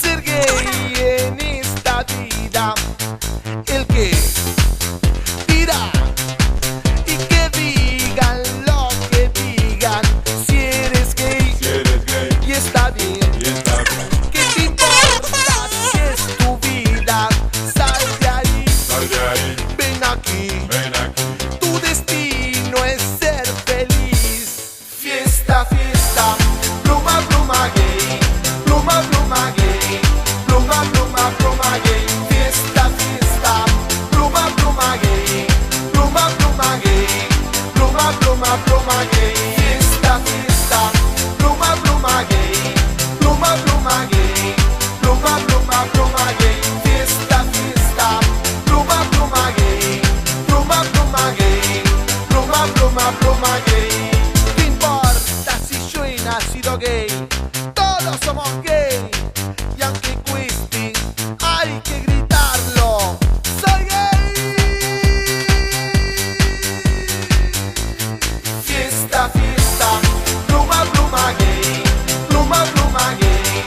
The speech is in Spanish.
Ser gay en esta vida, el que dirá y que digan lo que digan. Si eres gay, y está bien, ¿qué te importa si es tu vida? Sal de ahí, ven aquí, tu destino es ser feliz. Fiesta, fiesta, pluma, pluma gay, pluma, pluma gay, pluma, pluma, pluma gay. Fiesta, fiesta, pluma, pluma gay, pluma, pluma gay, pluma, pluma, pluma gay. Fiesta, fiesta, pluma, pluma gay, pluma, pluma gay, pluma, pluma, pluma gay. Fiesta, fiesta, pluma, pluma gay, pluma, pluma gay, pluma, pluma, pluma gay.